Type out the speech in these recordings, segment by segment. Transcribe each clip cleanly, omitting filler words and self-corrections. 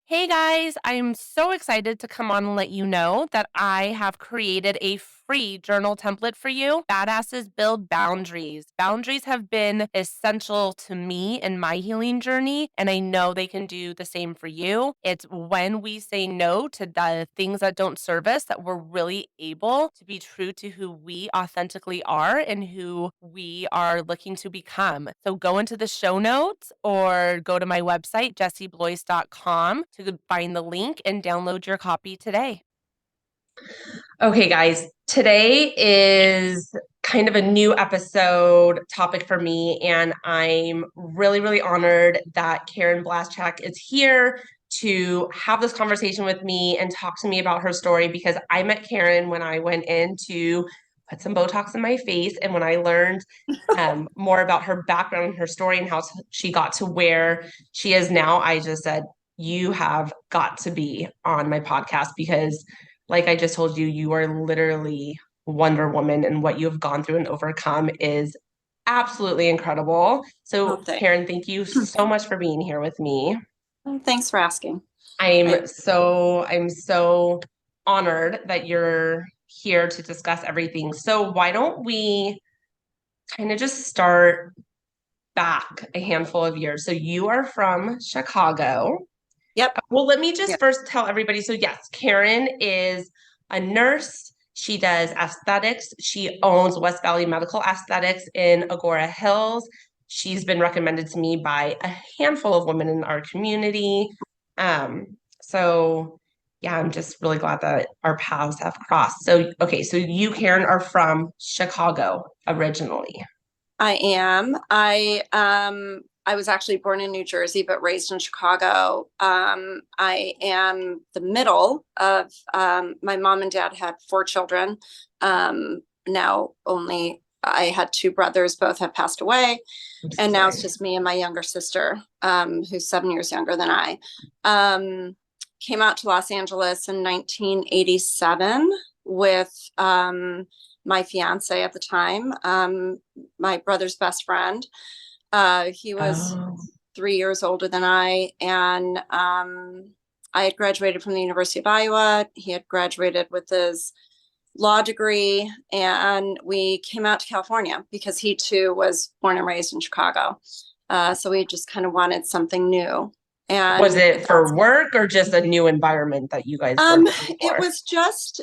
Hey guys, I'm so excited to come on and let you know that I have created a free journal template for you. Badasses build boundaries. Boundaries have been essential to me in my healing journey, and I know they can do the same for you. It's when we say no to the things that don't serve us that we're really able to be true to who we authentically are and who we are looking to become. So go into the show notes or go to my website, jessieblois.com, to find the link and download your copy today. Okay, guys, today is kind of a new episode topic for me, and I'm really, really honored that Karen Blaschak is here to have this conversation with me and talk to me about her story because I met Karen when I went in to put some Botox in my face, and when I learned more about her background and her story and how she got to where she is now, I just said, you have got to be on my podcast because like I just told you, you are literally Wonder Woman, and what you have gone through and overcome is absolutely incredible. Oh, So, thanks. Karen, thank you so much for being here with me. Thanks for asking. I I'm so honored that you're here to discuss everything. So, why don't we kind of just start back a handful of years? So, you are from Chicago. Yep. Well, let me just Yep. first tell everybody. So, yes, Karen is a nurse. She does aesthetics. She owns West Valley Medical Aesthetics in Agora Hills. She's been recommended to me by a handful of women in our community. So yeah, I'm just really glad that our paths have crossed. So, okay, so you, Karen, are from Chicago originally. I am. I was actually born in New Jersey but raised in Chicago. I am the middle of my mom and dad had four children. Now only I had two brothers, both have passed away, I'm and now it's sorry. just me and my younger sister, who's 7 years younger than I. Came out to Los Angeles in 1987 with my fiance at the time, my brother's best friend. He was Oh. 3 years older than I, and I had graduated from the University of Iowa. He had graduated with his law degree, and we came out to California because he too was born and raised in Chicago. So we just kind of wanted something new. Was And it for work or just a new environment that you guys were um, looking it for? was just,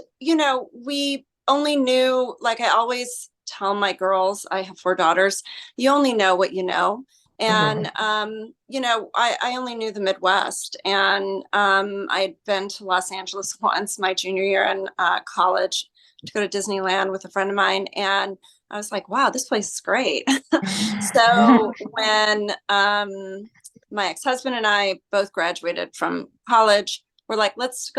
we only knew, like I always tell my girls, I have four daughters, you only know what you know. Mhm. And, I only knew the Midwest. And I had been to Los Angeles once my junior year in college to go to Disneyland with a friend of mine. And I was like, wow, this place is great. So when my ex-husband and I both graduated from college, we're like, let's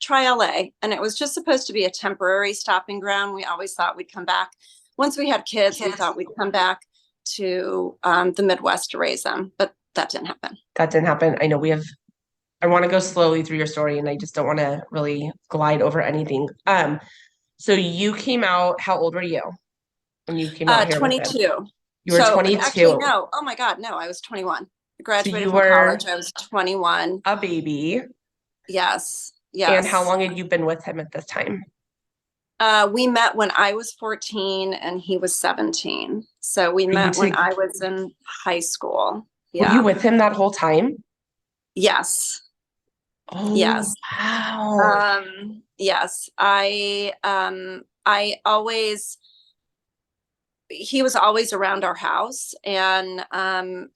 try LA. And it was just supposed to be a temporary stopping ground. We always thought we'd come back. Once we had kids, we thought we'd come back to the Midwest to raise them, but that didn't happen. That didn't happen. I know I want to go slowly through your story and I just don't want to really glide over anything. So you came out, how old were you when you came out here with him? 22. You were So actually, 22. no. Oh my God, no, I was 21. I So graduated you from were college. I was 21. a baby. Yes, And how yes. long had you been with him at this time? We met when I was 14 and he was 17. So we Were you met when to, I was in high school. were you Yeah. with him that whole time? Yes. Oh, Yes. wow. Yes. I always he was always around our house, and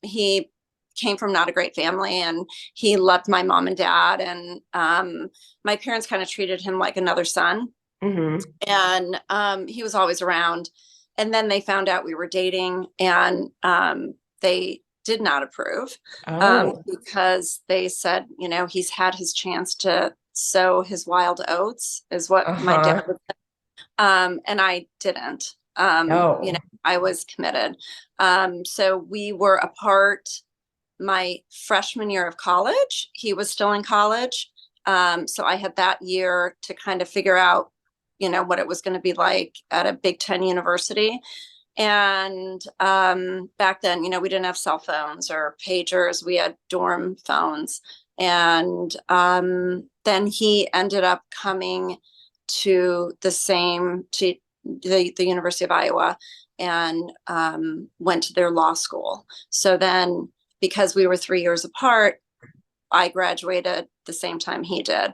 he came from not a great family, and he loved my mom and dad, and my parents kind of treated him like another son, Hmm. and he was always around. And then they found out we were dating, and they did not approve, Oh, because they said, he's had his chance to sow his wild oats, is what my dad uh-huh. would say. And I didn't. Oh, I was committed. So we were apart my freshman year of college. He was still in college. So I had that year to kind of figure out, what it was going to be like at a Big Ten university. And back then, we didn't have cell phones or pagers. We had dorm phones. And then he ended up coming to the University of Iowa and went to their law school. So then, because we were 3 years apart, I graduated the same time he did.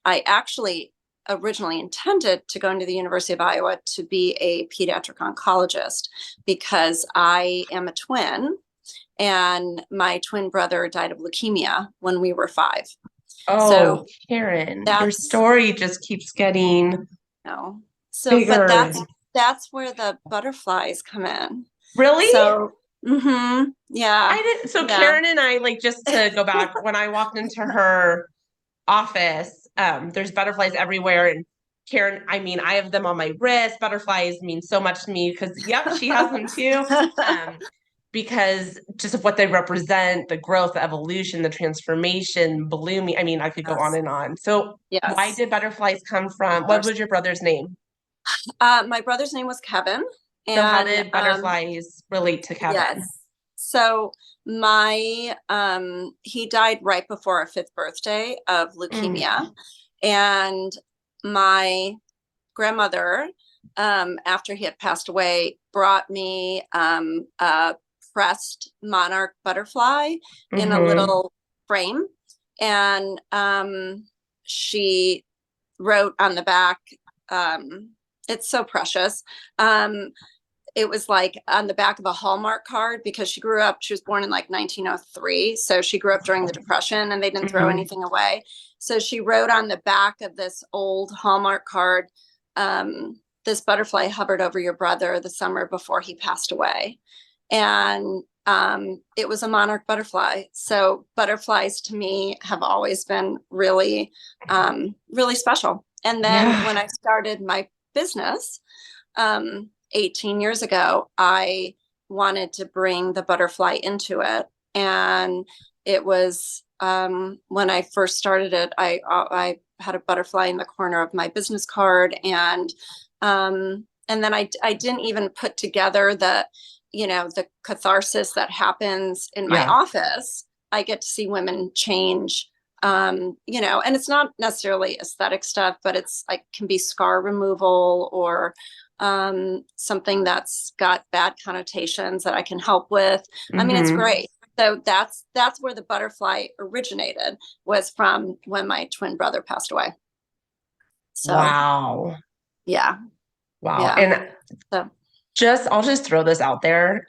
I actually originally intended to go into the University of Iowa to be a pediatric oncologist because I am a twin and my twin brother died of leukemia when we were 5. Oh, So Karen, your that's story just keeps getting no. So, but bigger. that's where the butterflies come in. Really? So, yeah, I didn't. So yeah. Karen and I, like, just to go back, when I walked into her office, there's butterflies everywhere. And Karen, I mean, I have them on my wrist. Butterflies mean so much to me because, yep, she has them too. Because just of what they represent, the growth, the evolution, the transformation, blooming. I mean, I could go on and on. So why Yes. did butterflies come from? What was your brother's name? My brother's name was Kevin. So how And did butterflies relate to Kevin? yes. So my he died right before our 5th birthday of leukemia. And my grandmother, after he had passed away, brought me a pressed monarch butterfly in a little frame. And she wrote on the back, it's so precious. It was like on the back of a Hallmark card because she was born in like 1903. So she grew up during the Depression and they didn't throw anything away. So she wrote on the back of this old Hallmark card, this butterfly hovered over your brother the summer before he passed away. And it was a monarch butterfly. So butterflies to me have always been really, really special. And then when I started my business, 18 years ago, I wanted to bring the butterfly into it. And it was when I first started it, I had a butterfly in the corner of my business card. And then I didn't even put together the catharsis that happens in my office. I get to see women change, and it's not necessarily aesthetic stuff, but it's like can be scar removal or something that's got bad connotations that I can help with. I mean, it's great. So that's where the butterfly originated, was from when my twin brother passed away. So wow. Yeah. And so I'll just throw this out there.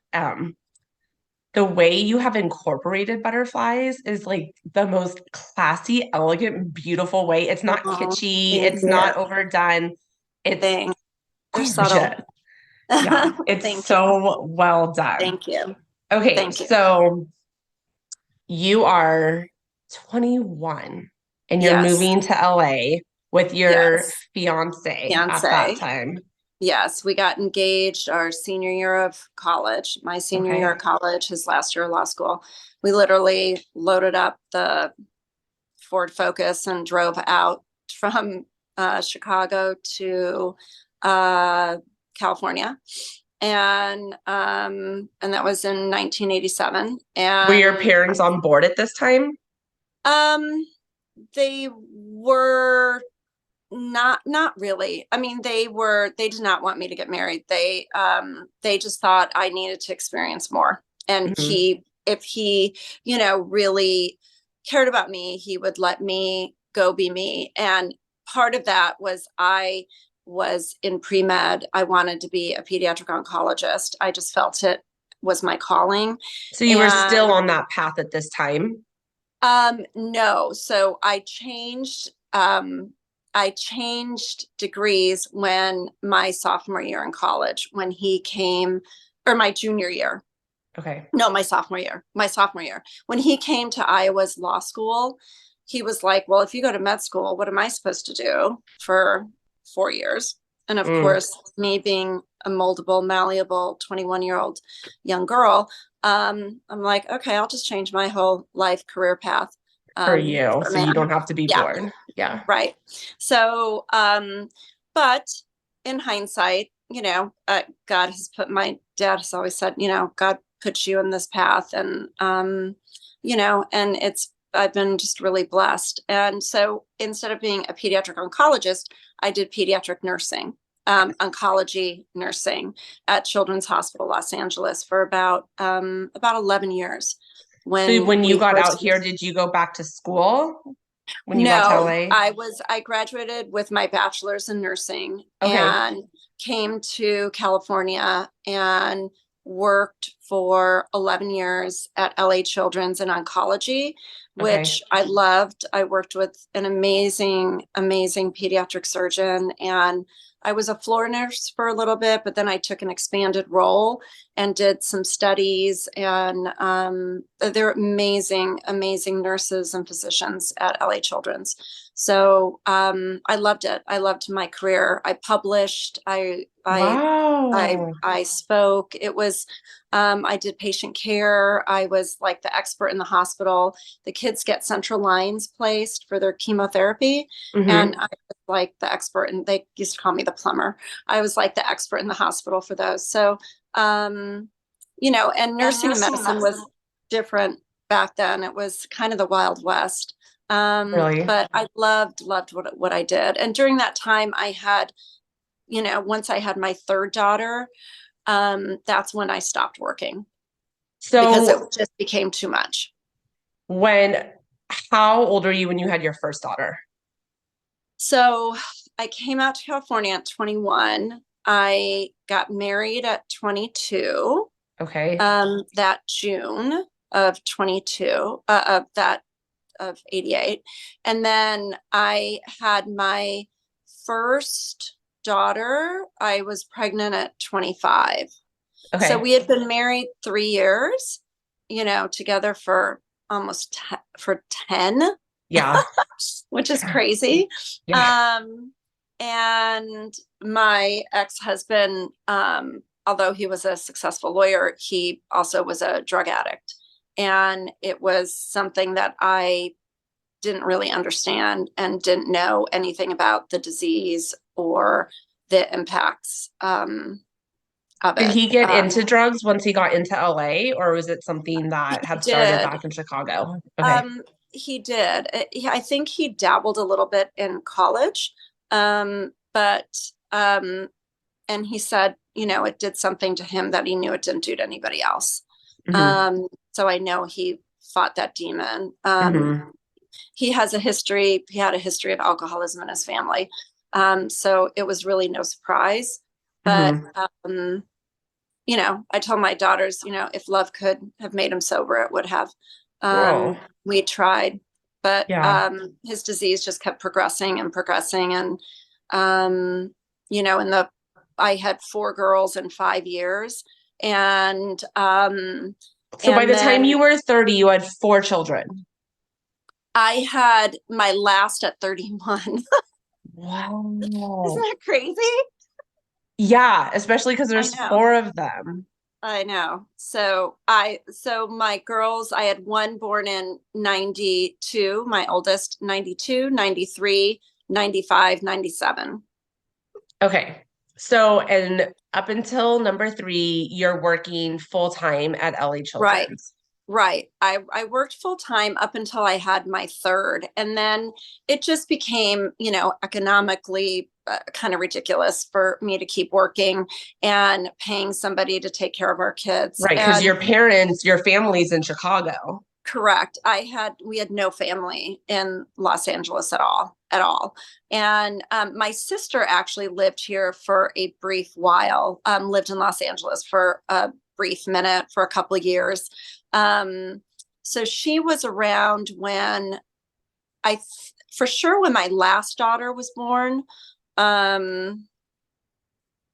The way you have incorporated butterflies is like the most classy, elegant, beautiful way. It's not kitschy. It's not overdone. It's they're subtle. Yeah, it's so well done. Thank you. Okay, Thank you. so you are 21 and you're moving to LA with your fiance at that time. Yes, we got engaged our senior year of college. My senior year of college, his last year of law school. We literally loaded up the Ford Focus and drove out from Chicago to California. And that was in 1987. And were your parents on board at this time? They were not really. I mean, they did not want me to get married. They just thought I needed to experience more. And if he, really cared about me, he would let me go be me. And part of that was I was in pre-med. I wanted to be a pediatric oncologist. I just felt it was my calling. So you were still on that path at this time? No. So I changed degrees when my sophomore year in college, when he came, or my junior year. Okay. No, my sophomore year. When he came to Iowa's law school, he was like, well, if you go to med school, what am I supposed to do for 4 years? And of course, me being a moldable, malleable 21-year-old young girl, I'm like, okay, I'll just change my whole life career path. For you, so you don't have to be bored. Yeah. Right. So, but in hindsight, God has put, my dad has always said, God puts you in this path, and, and I've been just really blessed. And so instead of being a pediatric oncologist, I did pediatric nursing, oncology nursing at Children's Hospital Los Angeles for about 11 years. So when you We got out first here, did you go back to school when you got to No, LA? I graduated with my bachelor's in nursing Okay. and came to California and worked for 11 years at LA Children's in oncology, Okay. which I loved. I worked with an amazing, amazing pediatric surgeon, and I was a floor nurse for a little bit, but then I took an expanded role and did some studies. And they're amazing, amazing nurses and physicians at LA Children's. So I loved it. I loved my career. I published. Wow. I spoke. It was I did patient care. I was like the expert in the hospital. The kids get central lines placed for their chemotherapy, and Mm-hmm. I was like the expert, and they used to call me the plumber. I was like the expert in the hospital for those. So and nursing and medicine was different back then. It was kind of the Wild West. Really? But I loved what I did. And during that time I had, once I had my third daughter, that's when I stopped working because it So just became too much. when, how old are you when you had your first daughter? So I came out to California at 21. I got married at 22, Okay. that June of 22, of 88. And then I had my first daughter. I was pregnant at 25. So Okay. we had been married 3 years, together for for 10, Yeah. which is crazy. Yeah. And my ex-husband, although he was a successful lawyer, he also was a drug addict. And it was something that I didn't really understand and didn't know anything about the disease or the impacts of Did it. he get into drugs once he got into LA, or was it something that He had started did. back in Chicago? Okay. Um, he did. I think he dabbled a little bit in college, but and he said, it did something to him that he knew it didn't do to anybody else. Mm-hmm. So I know he fought that demon. Mm-hmm. He had a history of alcoholism in his family. So it was really no surprise. But, Mm-hmm. I told my daughters, if love could have made him sober, it would have. Oh, We tried, but yeah. his disease just kept progressing and progressing. And, in I had 4 girls in 5 years. So by And the time then you were 30, you had 4 children. I had my last at 31. Isn't Wow. that crazy? Yeah, especially because I there's know. 4 of them. I know. So my girls, I had one born in 92, my oldest, 92, 93, 95, 97. Okay. So, and up until number 3, you're working full time at LA Right. Children's. Right. I worked full time up until I had my third. And then it just became, economically kind of ridiculous for me to keep working and paying somebody to take care of our kids. Right, because And your family's in Chicago. correct. We had no family in Los Angeles at all. And my sister actually lived here for a brief while, lived in Los Angeles for a brief minute for a couple of years. So she was around when for sure when my last daughter was born.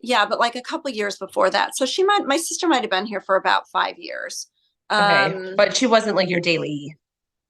Yeah, but like a couple of years before that. So my sister might have been here for about 5 years. Okay. Um, But she wasn't like your daily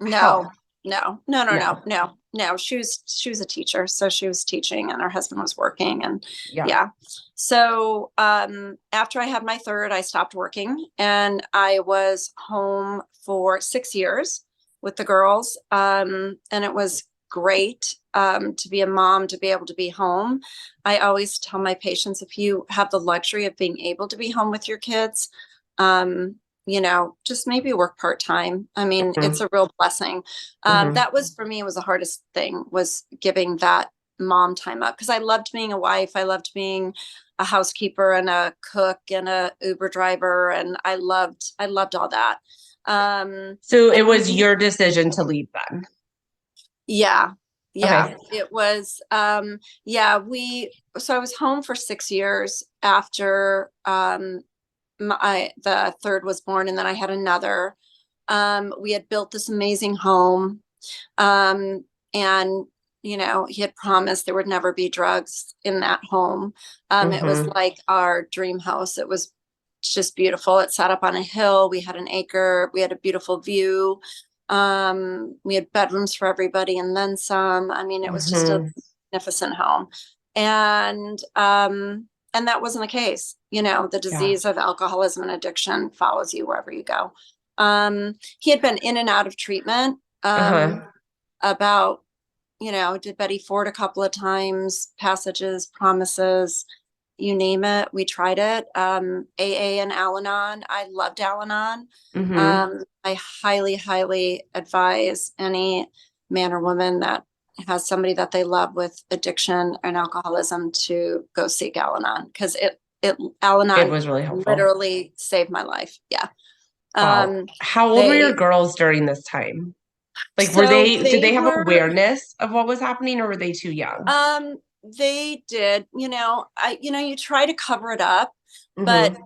help. no, no, no, no, no, No. no, no. She was a teacher, so she was teaching, and her husband was working, and Yeah. yeah. So after I had my third, I stopped working, and I was home for 6 years with the girls, and it was great to be a mom, to be able to be home. I always tell my patients, if you have the luxury of being able to be home with your kids, just maybe work part-time. I mean, it's a real blessing. That was, for me, was the hardest thing, was giving that mom time up, because I loved being a wife. I loved being a housekeeper and a cook and a Uber driver. And I loved all that. So it And was your decision to leave then? yeah. Yeah, Okay. it was. Yeah, so I was home for 6 years after the third was born, and then I had another. We had built this amazing home, and he had promised there would never be drugs in that home. It was like our dream house. It was just beautiful. It sat up on a hill. We had an acre. We had a beautiful view. We had bedrooms for everybody and then some. I mean, it was just a magnificent home. And that wasn't the case. The disease of alcoholism and addiction follows you wherever you go. He had been in and out of treatment, about, did Betty Ford a couple of times, Passages, Promises, you name it. We tried it. AA and Al-Anon. I loved Al-Anon. I highly, highly advise any man or woman that has somebody that they love with addiction and alcoholism to go seek Al-Anon, because Al-Anon, it was really helpful. Literally saved my life. Yeah. Wow. How old were your girls during this time? Like, did they have awareness of what was happening, or were they too young? They did. You try to cover it up, but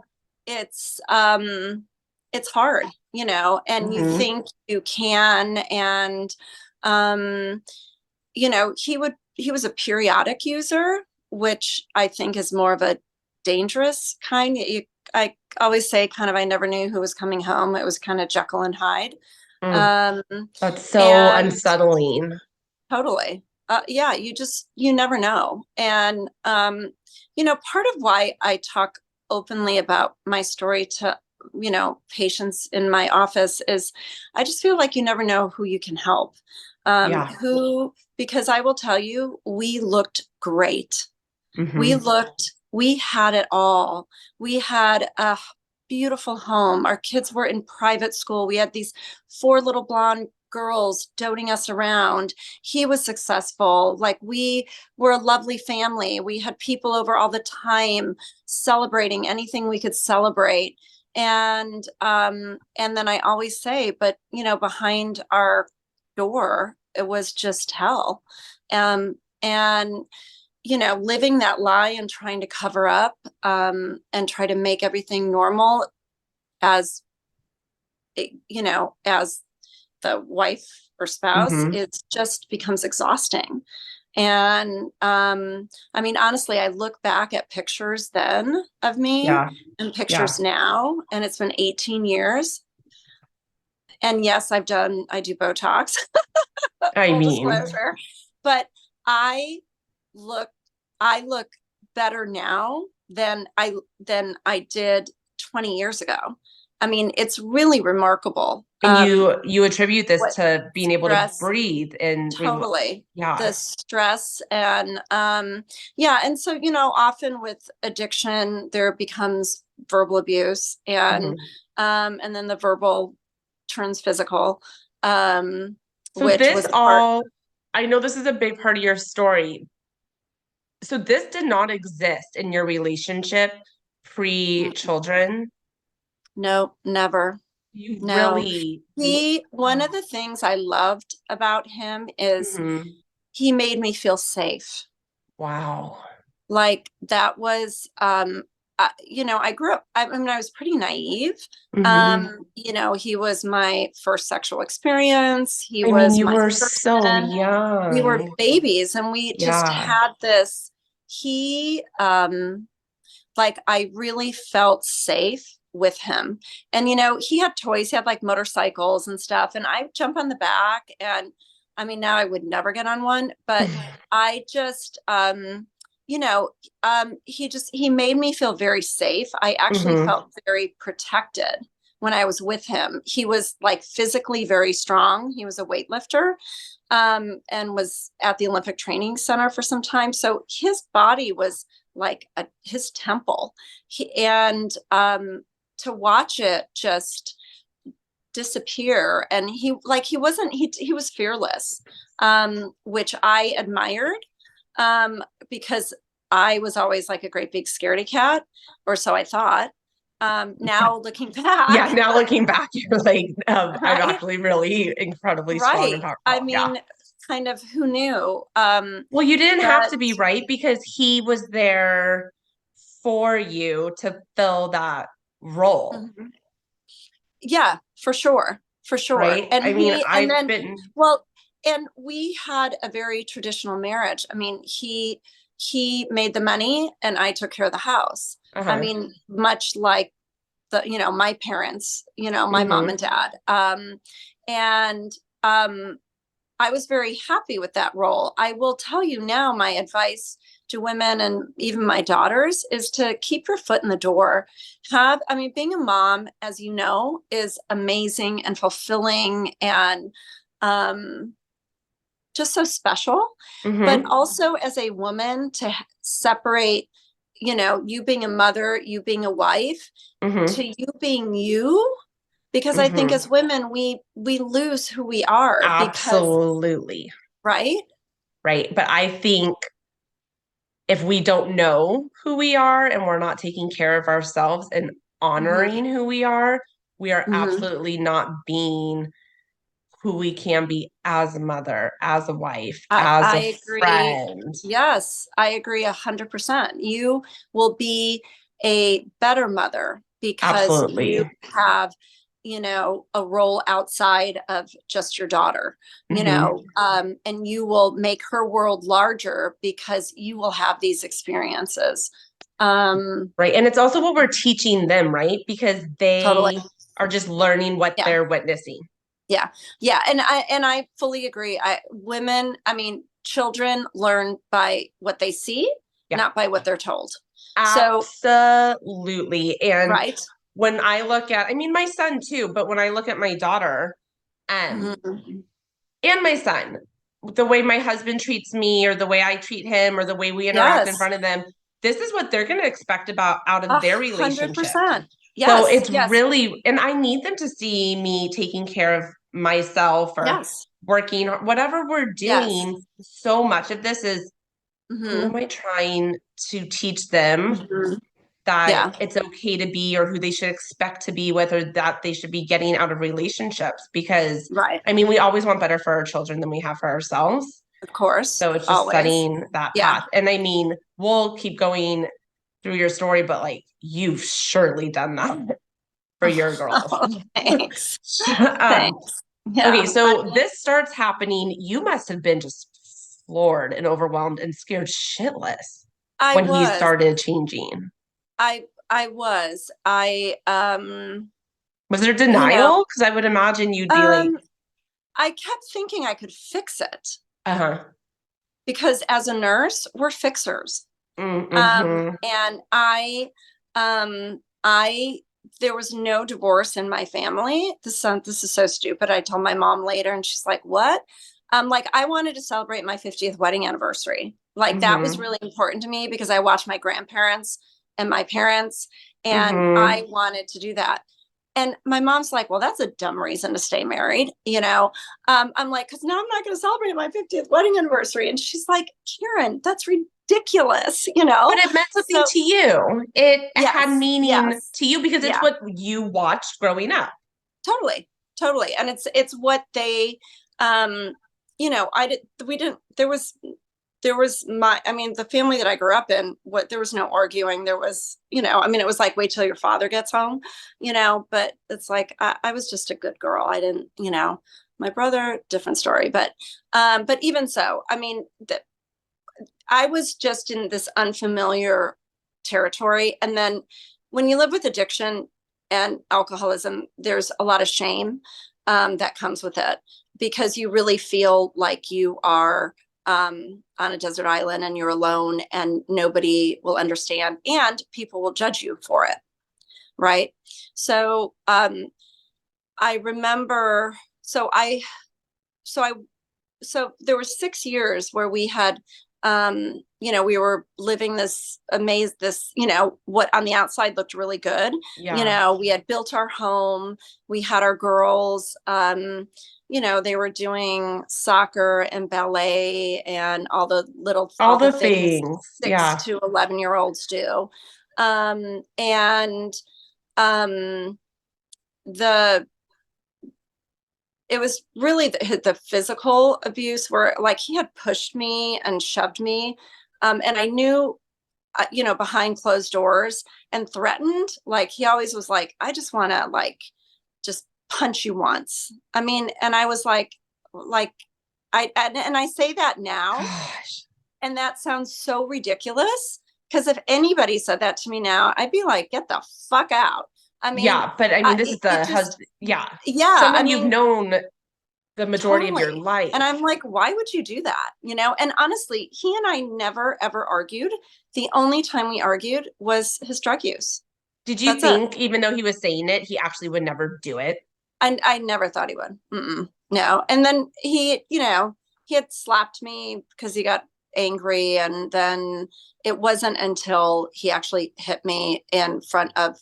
it's hard, and you think you can. And he was a periodic user, which I think is more of a dangerous kind. I always say, kind of, I never knew who was coming home. It was kind of Jekyll and Hyde. That's so unsettling. Totally. Yeah, you never know. And, part of why I talk openly about my story to, patients in my office is I just feel like you never know who you can help. Because I will tell you, we looked great. We had it all. We had a beautiful home. Our kids were in private school. We had these 4 little blonde girls doting us around. He was successful. Like, we were a lovely family. We had people over all the time, celebrating anything we could celebrate. And then I always say, but behind our door, it was just hell. And living that lie and trying to cover up, and try to make everything normal as as the wife or spouse, it just becomes exhausting. And I mean, honestly, I look back at pictures then of me and pictures now, and it's been 18 years. And yes, I do Botox. Full disclosure. But I look better now than I did 20 years ago. I mean, it's really remarkable. And you attribute this to being able to breathe and totally. The stress and and so often with addiction there becomes verbal abuse, and then the verbal turns physical. So which this all, I know this is a big part of your story. So this did not exist in your relationship pre-children? No, never. Really? One of the things I loved about him is he made me feel safe. Wow. Like, that was, I grew up, I mean, I was pretty naive. He was my first sexual experience. You were so young. We were babies, and we just had this, I really felt safe with him. And, he had toys, he had like motorcycles and stuff. And I jump on the back, and I mean, now I would never get on one, but I just, he made me feel very safe. I actually felt very protected when I was with him. He was like physically very strong. He was a weightlifter, and was at the Olympic Training Center for some time. So his body was like his temple. to watch it just disappear. And he was fearless, which I admired, because I was always like a great big scaredy cat, or so I thought. Now looking back. Yeah, now looking back, you're like, I'm right? actually really incredibly strong and Right. powerful. I Yeah. mean, kind of who knew? Well, you didn't have But to be, right, because he was there for you to fill that role, mhm. Yeah, for sure. For sure. right? I mean, And I've then, been, well, and we had a very traditional marriage. I mean, he made the money and I took care of the house. I uh-huh. mean, much like my parents, my mom Mm-hmm. and dad. And I was very happy with that role. I will tell you now, my advice to women and even my daughters is to keep your foot in the door. Being a mom, as you know, is amazing and fulfilling and um, just so special. But Mm-hmm. also as a woman, to separate, you being a mother, you being a wife, Mm-hmm. to you being you, because I think Mm-hmm. as women we lose who we are because, Absolutely. right? Right. But I think if we don't know who we are and we're not taking care of ourselves and Hmm. honoring who we are Hmm. absolutely not being who we can be as a mother, as a wife, as a I agree. friend. Yes, I agree 100%. You will be a better mother because you Absolutely. have, a role outside of just your daughter, Hmm. and you will make her world larger because you will have these experiences. Um, Right. And it's also what we're teaching them, right? Because Totally. they are just learning what Yeah. they're witnessing. Yeah. Yeah. And I fully agree. Children learn by what they see, Yeah. not by what they're told. So, Absolutely. And right. when I look at, I mean, my son too, but when I look at my daughter, Mhm. and my son, the way my husband treats me or the way I treat him or the way we interact in Yes. front of them, this is what they're going to expect about out of their relationship. 100%. So Yes. it's Yes. really, and I need them to see me taking care of myself or Yes. working, whatever we're Yes. doing. So much of this is who Hmm. am I trying to teach them Hmm. that Yeah. it's okay to be or who they should expect to be, whether that they should be getting out of relationships. Because Right. I mean, we always want better for our children than we have for ourselves. Of course. So it's just Always. setting that Yeah. path. And I mean, we'll keep going through your story, but like you've surely done that for your girls. Oh, thanks. um, Thanks. okay, Yeah. so this starts happening. You must have been just floored and overwhelmed and scared shitless I when he was. started changing. I was. Was there You know, denial? Because I would imagine you'd be like, um, I kept thinking I could fix it uh-huh. because as a nurse, we're fixers. Mm-hmm. And there was no divorce in my family. This is so stupid. I told my mom later and she's like, what? Like I wanted to celebrate my 50th wedding anniversary. Like that was Mm-hmm. really important to me because I watched my grandparents and my parents, and Mm-hmm. I wanted to do that. And my mom's like, well, that's a dumb reason to stay married. I'm like, because now I'm not going to celebrate my 50th wedding anniversary. And she's like, Karen, that's ridiculous, But it meant something So to you. It had yes, meaning yes, to you because it's yeah, what you watched growing up. totally, totally. And it's what they, I did, we didn't, there was the family that I grew up in, there was no arguing. There was, it was like, wait till your father gets home, but it's like, I was just a good girl. I didn't, my brother, different story, but even so, I was just in this unfamiliar territory. And then when you live with addiction and alcoholism, there's a lot of shame that comes with it because you really feel like you are on a desert island and you're alone and nobody will understand and people will judge you for it. Right. So I remember, so I, so I, so there were 6 years where we had We were living this what on the outside looked really good. Yeah. We had built our home, we had our girls, they were doing soccer and ballet and All all the the things things. 6 Yeah. to 11-year-olds do. And the it was really the physical abuse where like he had pushed me and shoved me. And I knew, behind closed doors and threatened, like he always was like, I just want to like just punch you once. I mean, and I was like, and I say that now, Gosh. and that sounds so ridiculous. Because if anybody said that to me now, I'd be like, get the fuck out. I mean, Yeah, but I mean, this is it the just, husband. Yeah. yeah, I Someone you've mean, known the majority of your totally. life. And I'm like, why would you do that? And honestly, he and I never ever argued. The only time we argued was his drug use. Did you That's it. think, even though he was saying it, he actually would never do it? I never thought he would. Mm-mm, no. And then he had slapped me because he got angry. And then it wasn't until he actually hit me in front of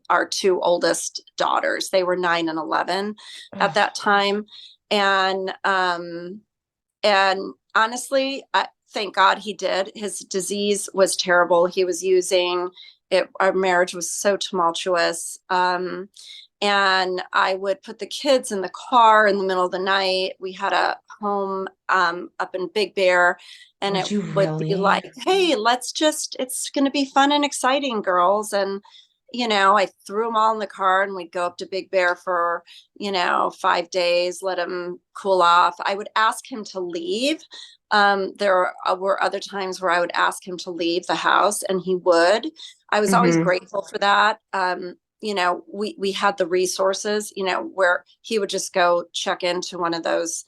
our two oldest daughters. They were 9 and 11 at Ugh. that time. And honestly, thank God he did. His disease was terrible. He was using it. Our marriage was so tumultuous. And I would put the kids in the car in the middle of the night. We had a home up in Big Bear, and Would it you would be really? like, hey, it's going to be fun and exciting, girls. And, I threw them all in the car and we'd go up to Big Bear for, 5 days, let him cool off. I would ask him to leave. There were other times where I would ask him to leave the house and he would. I was always Mm-hmm. grateful for that. We had the resources, where he would just go check into one of those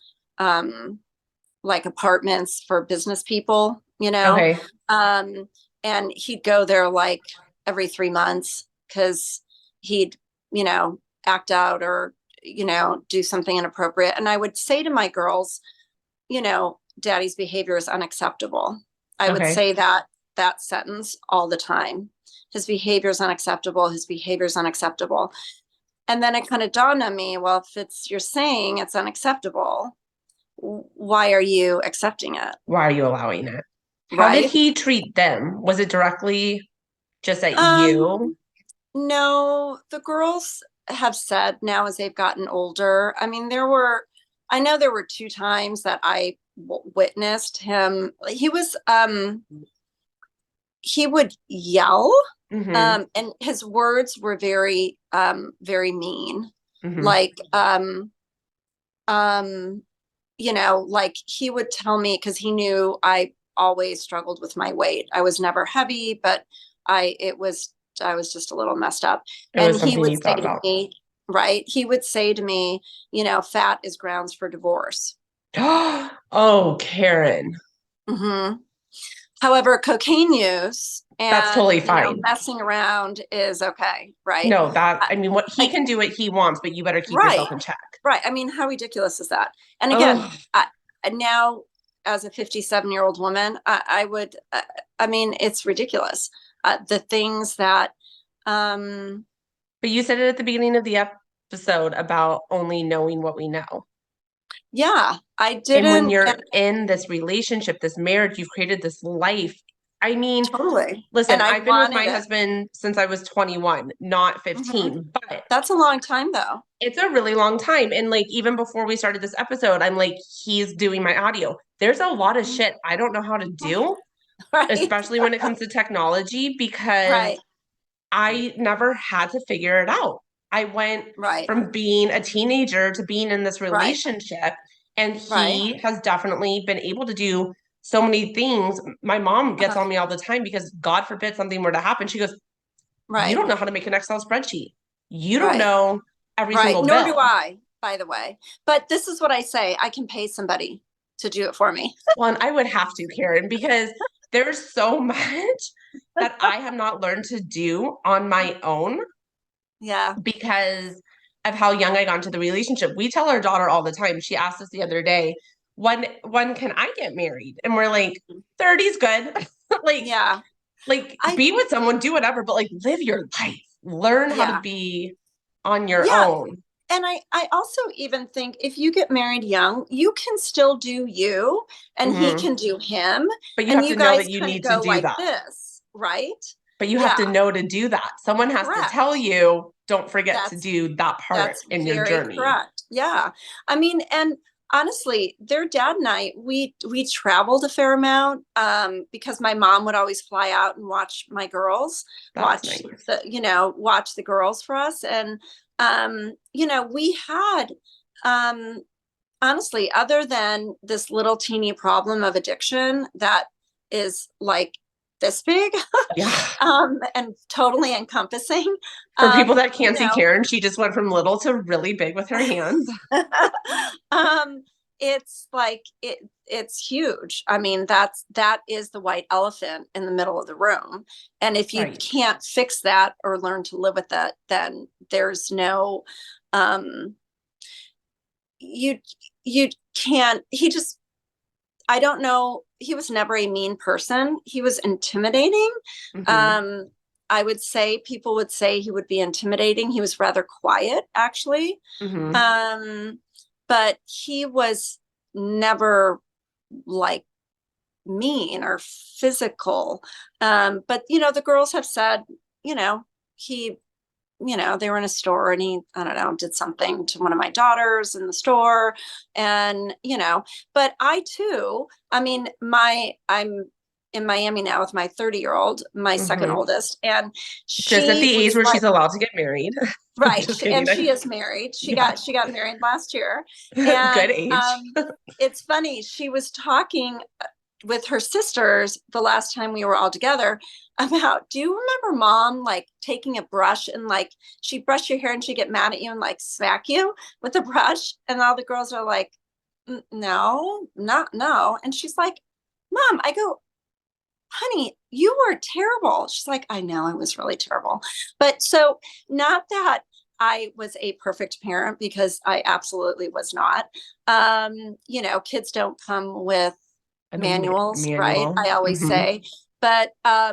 like apartments for business people, Okay. and he'd go there like every 3 months because he'd, act out or, do something inappropriate. And I would say to my girls, daddy's behavior is unacceptable. I would Okay. say that sentence all the time. His behavior is unacceptable. His behavior is unacceptable. And then it kind of dawned on me, well, if you're saying it's unacceptable, why are you accepting it? Why are you allowing it? How did Right? he treat them? Was it directly just at you? Um, no, the girls have said now as they've gotten older. I mean, I know there were 2 times that I witnessed him. He would yell, Mm-hmm. and his words were very, very mean. Mm-hmm. Like, like he would tell me because he knew I always struggled with my weight. I was never heavy, but I was just a little messed up. It And was he something would you say thought to about. me, right? He would say to me, fat is grounds for divorce. Oh, Karen. Hmm. However, cocaine use That's and totally fine. messing around is okay, right? No, that, I, I mean, what he I can do what he wants, but you better keep right, yourself in check. right. I mean, how ridiculous is that? And again, Oh, now as a 57-year-old woman, I would, I mean, it's ridiculous. The things that, um, but you said it at the beginning of the episode about only knowing what we know. yeah, I And when didn't, you're and in this relationship, this marriage, you've created this life. I mean, totally. listen, And I I've been with my wanted it. husband since I was 21, not Hmm. 15, but That's a long time though. it's a really long time. And like, even before we started this episode, I'm like, he's doing my audio. There's a lot of shit I don't know how to do, Right, especially when it comes to technology, because right, I never had to figure it out. I went right, from being a teenager to being in this right, relationship, and right. he has definitely been able to do so many things. My mom gets Uh-huh. on me all the time because God forbid something were to happen. She goes, "You Right, don't know how to make an Excel spreadsheet. You don't right, know every right. single Nor do bill." I, by the way. But this is what I say. I can pay somebody to do it for me. Well, and I would have to, Karen, because there's so much that I have not learned to do on my own Yeah. because of how young I got into the relationship. We tell our daughter all the time. She asked us the other day, when can I get married? And we're like, 30's good. like, Yeah. I, be with someone, do whatever, but like live your life. Learn how to yeah. be on your Yeah. own. And I also even think if you get married young, you can still do you and he Hmm. can do him. But you And have you to know guys that you kind of need to go do like that. this, right? But you have Yeah, to know to do that. Someone has to tell correct. you, don't forget to That's do that part that's in your very journey. correct. Yeah. I mean, and honestly, their dad and I, we traveled a fair amount because my mom would always fly out and watch my girls, That's nice. watch the girls for us. And we had honestly, other than this little teeny problem of addiction that is like this big Yeah. and totally encompassing, For people that you can't see know, Karen, she just went from little to really big with her hands. um, it's like it's huge. I mean, that is the white elephant in the middle of the room. And if you Right. can't fix that or learn to live with it, then there's no um you you can't he just I don't know. He was never a mean person. He was intimidating. Hmm. Um, I would say people would say he would be intimidating. He was rather quiet, actually. Hmm. Um, but he was never like mean or physical. But the girls have said, he they were in a store and he, I don't know, did something to one of my daughters in the store. And, but I too, I mean, I'm in Miami now with my 30-year-old, my second Hmm. oldest, and Just at she the age was where like, she's allowed to get married. right. Just kidding. And she is married. She Yeah. got married last year. Good And age. it's funny, she was talking with her sisters the last time we were all together about, do you remember mom like taking a brush and like she'd brush your hair and she'd get mad at you and like smack you with a brush? And all the girls are like, no, not no. And she's like, Mom, I go, honey, you were terrible. She's like, I know I was really terrible. But so, not that I was a perfect parent, because I absolutely was not. Kids don't come with And a manuals, right? manual. I always Hmm. say. But I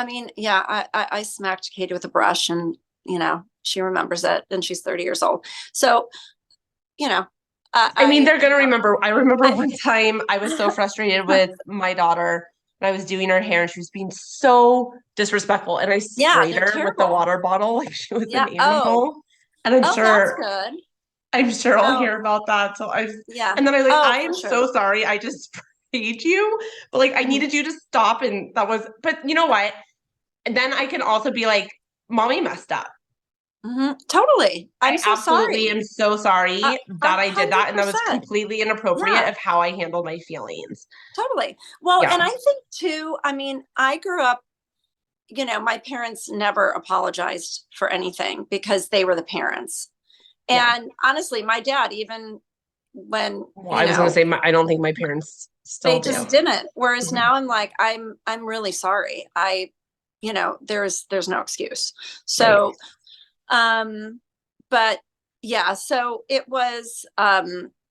mean, yeah, I smacked Katie with a brush, and she remembers it, and she's 30 years old. So, you know, I mean, I, they're gonna remember. I remember I one time I was so frustrated with my daughter and I was doing her hair and she was being so disrespectful. And I yeah, sprayed they're her with the terrible. water bottle like she was an Yeah. Oh, animal. And I'm oh, that's sure good. I'm sure I'll Oh, hear about that. So yeah. and then I was like, Oh, I for am sure. so sorry. I just sprayed you, but like I Mhm. needed you to stop. And that was, but you know what? And then I can also be like, mommy messed up. Totally. I'm I so absolutely sorry. am so A sorry a that I did that. And that was 100%. completely inappropriate Yeah, of how I handled my feelings. totally. Well, and Yeah. I think too, I mean, I grew up, my parents never apologized for anything because they were the parents. Yeah. And honestly, my dad, even when, Well, I was going to say, I don't think my parents still they do. just didn't. Whereas Mhm. now I'm like, I'm really sorry. There's no excuse. Right. So, um, but yeah, so it was,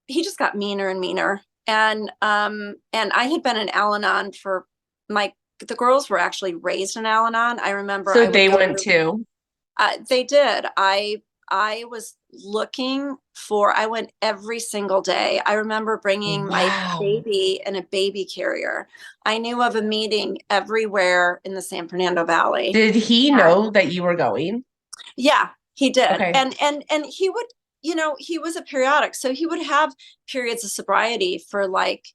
he just got meaner and meaner. And I had been in Al-Anon for the girls were actually raised in Al-Anon. I remember So I would they go went to, too. they did. I was looking for, I went every single day. I remember bringing my Wow. baby in a baby carrier. I knew of a meeting everywhere in the San Fernando Valley. Did he know that you were going? Yeah, he did. Okay. And he would, he was a periodic. So he would have periods of sobriety for like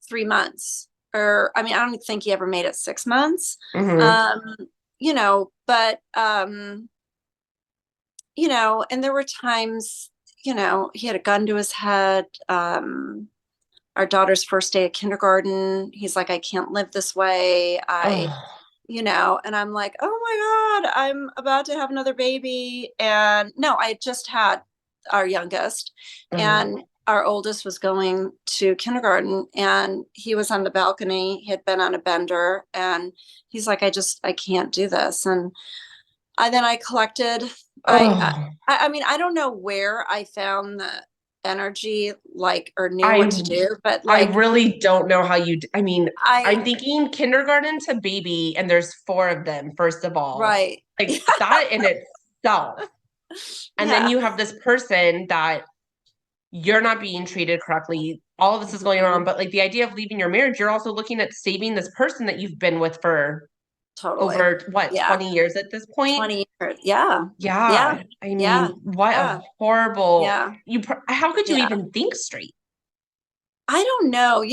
3 months. Or I mean, I don't think he ever made it 6 months. Hmm. Um, but and there were times, he had a gun to his head. Our daughter's first day of kindergarten, he's like, I can't live this way. Oh. And I'm like, oh my God, I'm about to have another baby. And no, I just had our youngest, Oh. and our oldest was going to kindergarten, and he was on the balcony. He had been on a bender, and he's like, I can't do this. And then I collected, I Oh. mean, I don't know where I found energy, like, or knew I what to do, but I like, really don't know how I mean, I, I'm thinking kindergarten to baby, and there's four of them, first of all. right. Like that in itself. And then Yeah. you have this person that you're not being treated correctly. All of this is going on, Mhm. but like the idea of leaving your marriage, you're also looking at saving this person that you've been with for Totally. over what, Yeah. 20 years at this point? 20 years. Yeah. Yeah. Yeah. I Yeah. mean, what a Yeah. horrible Yeah. how could you Yeah. even think straight? I don't know.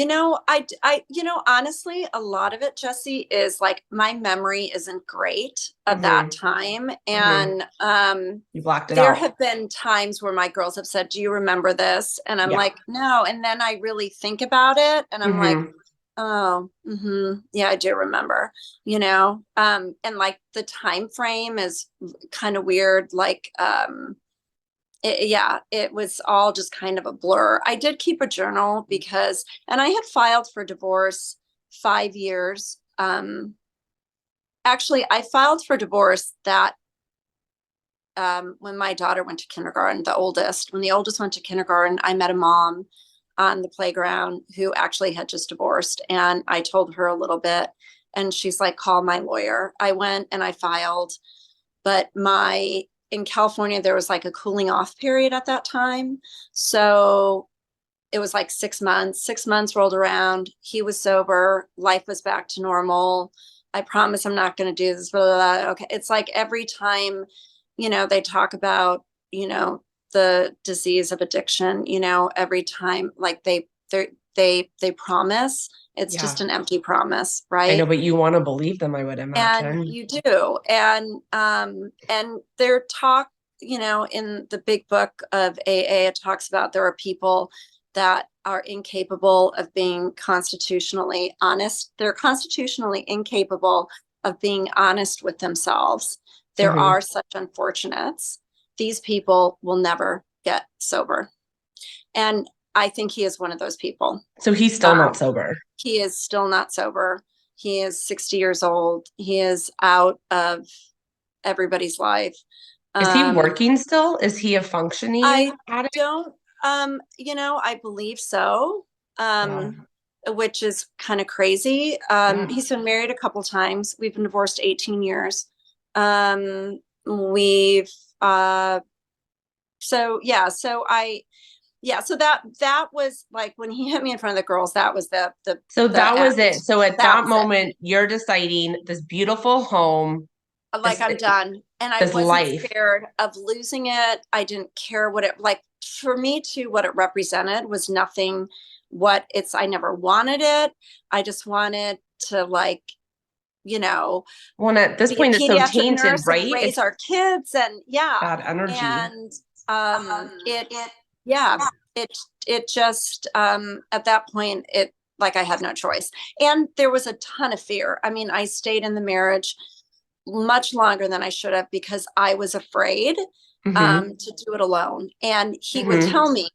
Honestly, a lot of it, Jesse, is like my memory isn't great of that Hmm. time. Hmm. And You blocked it there out. have been times where my girls have said, "Do you remember this?" And I'm Yeah. like, "No." And then I really think about it and I'm like, Hmm. "Oh, yeah, I do remember." And like the time frame is kind of weird. Like, it was all just kind of a blur. I did keep a journal and I had filed for divorce 5 years. Actually, I filed for divorce that when my daughter went to kindergarten, when the oldest went to kindergarten, I met a mom on the playground who actually had just divorced. And I told her a little bit, and she's like, call my lawyer. I went and I filed, but in California, there was like a cooling off period at that time. So it was like 6 months. 6 months rolled around. He was sober. Life was back to normal. I promise I'm not going to do this. Blah, blah, blah. Okay. It's like every time, they talk about, the disease of addiction, every time like they promise, it's Yeah. just an empty promise, I know, right? but you want to believe them, I would And imagine. you do. And their talk, in the big book of AA, it talks about there are people that are incapable of being constitutionally honest. They're constitutionally incapable of being honest with themselves. There Hmm. are such unfortunates. These people will never get sober. And I think he is one of those people. So he's still Um, not sober. he is still not sober. He is 60 years old. He is out of everybody's life. Is he Um, working still? Is he a functioning I addict? don't, I believe so, Yeah. which is kind of crazy. Yeah. He's been married a couple times. We've been divorced 18 years. We've, so yeah, so I, yeah, so that was like when he hit me in front of the girls, that was So the that was end. it. So at That that was it. moment, you're deciding this beautiful home, Like, this I'm done. And I this wasn't life. scared of losing it. I didn't care what it, like, for me too, what it represented was nothing. I never wanted it. I just wanted to, like, you know, Well, and at this be a point, it's so pediatric tainted, nurse and right? raise It's our kids. And yeah. bad energy. And yeah, it just, at that point, like I had no choice. And there was a ton of fear. I mean, I stayed in the marriage much longer than I should have because I was afraid Hmm. to do it alone. And he would Hmm. tell me,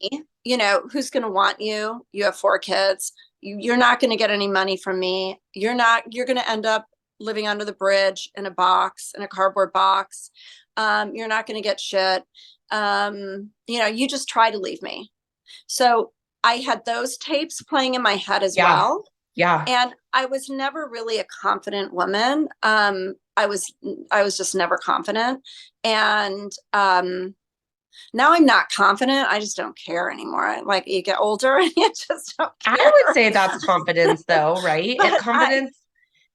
who's going to want you? You have 4 kids. You're not going to get any money from me. You're going to end up living under the bridge in a cardboard box. You're not going to get shit. You just try to leave me. So I had those tapes playing in my head as Yeah. well. Yeah. And I was never really a confident woman. I was just never confident. And now I'm not confident. I just don't care anymore. Like, you get older and you just don't I care. would say that's confidence though, right? But Confidence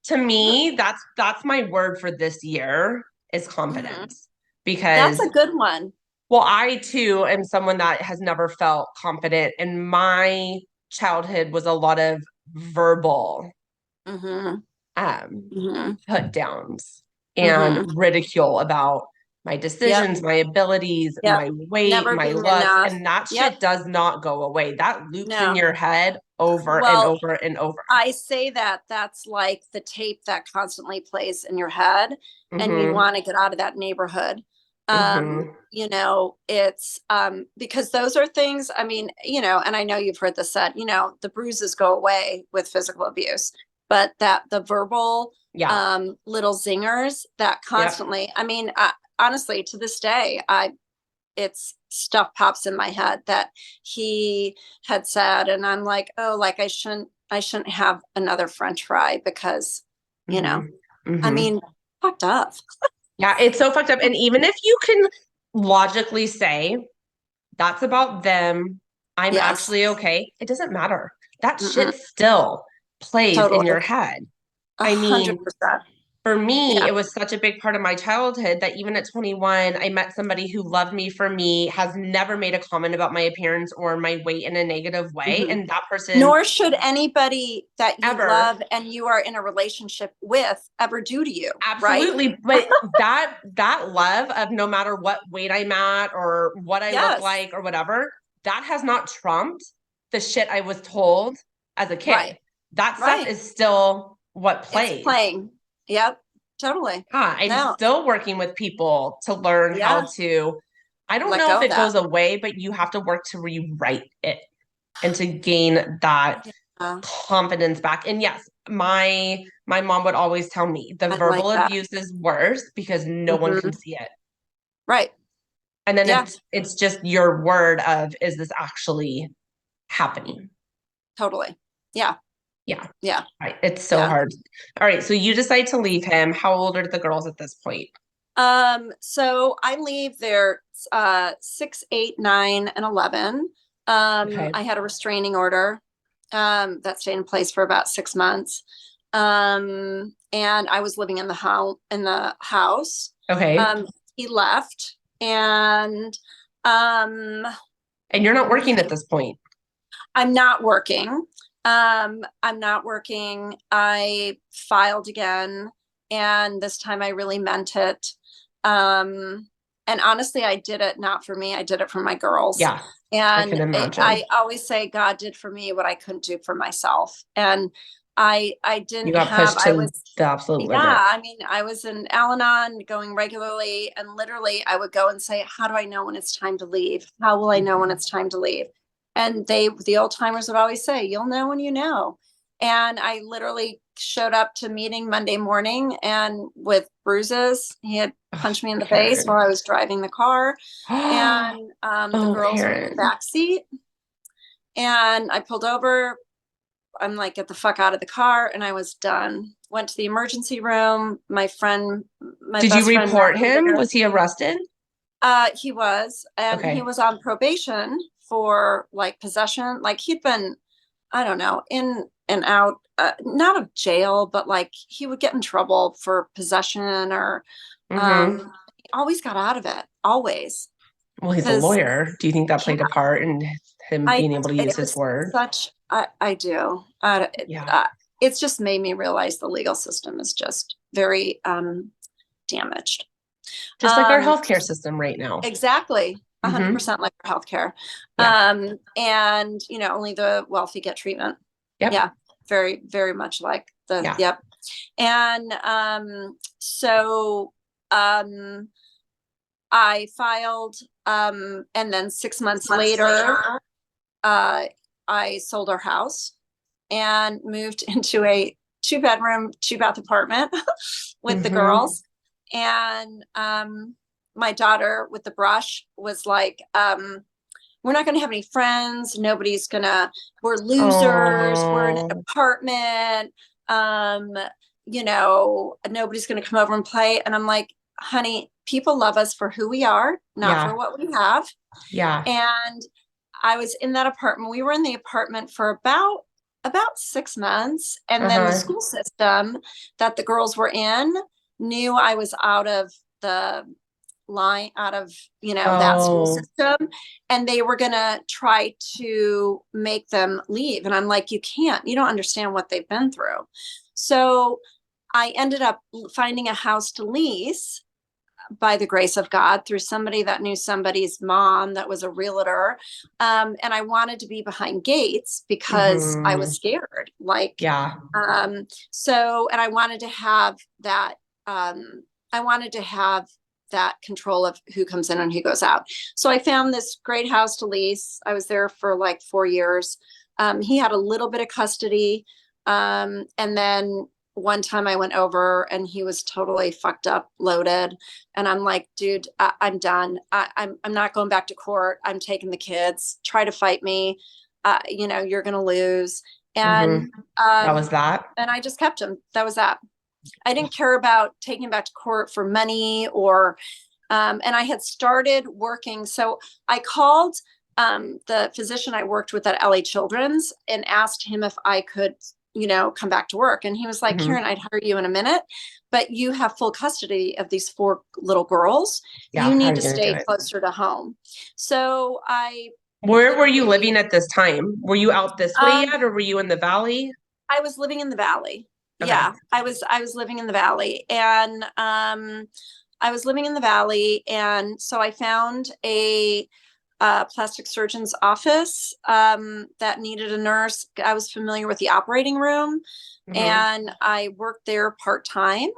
to me, that's my word for this year is Mhm. confidence. That's Because a good one. well, I too am someone that has never felt confident, and my childhood was a lot of verbal Hmm. um Hmm. put downs and Hmm. ridicule about my Yep. decisions, my abilities, Yep. my weight, Never my being looks, enough. and that Yep. shit does not go away. That loops in No. your head over and Well, over and over. I say that's like the tape that constantly plays in your head, and you Hmm. want to get out of that neighborhood. Hmm. It's because those are things, I mean, and I know you've heard this said, the bruises go away with physical abuse, but that the verbal Yeah. little zingers that Yep. constantly, I mean, honestly, to this day, it's stuff pops in my head that he had said, and I'm like, oh, like I shouldn't have another French fry because, you know, I mean, fucked up. Yeah, it's so fucked up. And even if you can logically say that's about them, I'm Yes. actually okay, it doesn't matter. That Mm-mm. shit still plays in Totally. your head. I mean, 100%. for me, Yeah. it was such a big part of my childhood that even at 21, I met somebody who loved me for me, has never made a comment about my appearance or my weight in a negative way. Mm-hmm. And that person Nor should anybody that you ever, love and you are in a relationship with ever do to you, right? absolutely. But that love of no matter what weight I'm at or what I look Yes. like or whatever, that has not trumped the shit I was told as a kid. Right. That stuff Right. is still what It's plays. playing. Yep. Totally. Yeah, I'm No. still working with people to learn how Yeah. to, I don't Let know if go of it that. goes away, but you have to work to rewrite it and to gain that Yeah. confidence back. And yes, my mom would always tell me the I like verbal that. abuse is worse because no one Mm-hmm. can see it. Right. And then Yeah. it's just your word of, is this actually happening? Totally. Yeah. Yeah. Yeah. Right. It's so Yeah. hard. All right. So you decide to leave him. How old are the girls at this point? So I leave there 6, 8, 9, and 11. Okay. I had a restraining order that stayed in place for about 6 months. And I was living in the house. Okay. He left, and um And you're not working at this point. I'm not working. I'm not working. I filed again, and this time I really meant it. And honestly, I did it not for me. I did it for my girls. Yeah. I can And imagine. I always say God did for me what I couldn't do for myself. And I You didn't got have, pushed I to was, the absolute limit. yeah, I mean, I was in Al-Anon going regularly, and literally I would go and say, how do I know when it's time to leave? How will I know when it's time to leave? And the old timers would always say, you'll know when you know. And I literally showed up to meeting Monday morning and with bruises. He had punched me in the face Karen. while I was driving the car. And the Oh, girls were in the Karen. back seat. And I pulled over. I'm like, get the fuck out of the car. And I was done. Went to the emergency room. My Did you best friend met report me him? there. Was he arrested? He was, and he Okay. was on probation for like possession. Like he'd been, I don't know, in and out, not of jail, but like he would get in trouble for possession or, Mm-hmm. he always got out of it, always. Well, he's a Because lawyer. Do you think that yeah, played a part in him being able to use it his was word? such, I do. Yeah. It's just made me realize the legal system is just very damaged. Just like our Um, healthcare system right now. Exactly. Mm-hmm. 100% like healthcare. Yeah. And only the wealthy get treatment. Yep. Yeah. Very, very much like Yeah. yep. And so I filed, and then 6 months later, I sold our house and moved into a 2-bedroom, 2-bath apartment with the Mm-hmm. girls. And my daughter with the brush was like, we're not going to have any friends. We're losers. We're in an Oh, apartment. Nobody's going to come over and play. And I'm like, honey, people love us for who we are, not for yeah. what we have. Yeah. And I was in that apartment. We were in the apartment for about 6 months. And then the Uh-huh. school system that the girls were in knew I was out of the line, out of, that school Oh, system. And they were going to try to make them leave. And I'm like, you can't, you don't understand what they've been through. So I ended up finding a house to lease by the grace of God through somebody that knew somebody's mom that was a realtor. And I wanted to be behind gates because I mm-hmm. was scared. Like, Yeah. and I wanted to have that, control of who comes in and who goes out. So I found this great house to lease. I was there for like 4 years. He had a little bit of custody. And then one time I went over and he was totally fucked up, loaded. And I'm like, dude, I'm done. I'm not going back to court. I'm taking the kids. Try to fight me. You're going to lose. And, That was that. and I just kept him. That was that. I didn't care about taking him back to court for money or, and I had started working. So I called the physician I worked with at LA Children's and asked him if I could, come back to work. And he was like, Karen, I'd hire you in a minute, but you have full custody of these 4 little girls. Yeah, you need to stay closer to home. So Where were you living at this time? Were you out this way yet, or were you in the valley? I was living in the valley. Okay. Yeah, I was living in the valley, and I was living in the valley, and so I found a plastic surgeon's office that needed a nurse. I was familiar with the operating room, and I worked there part-time.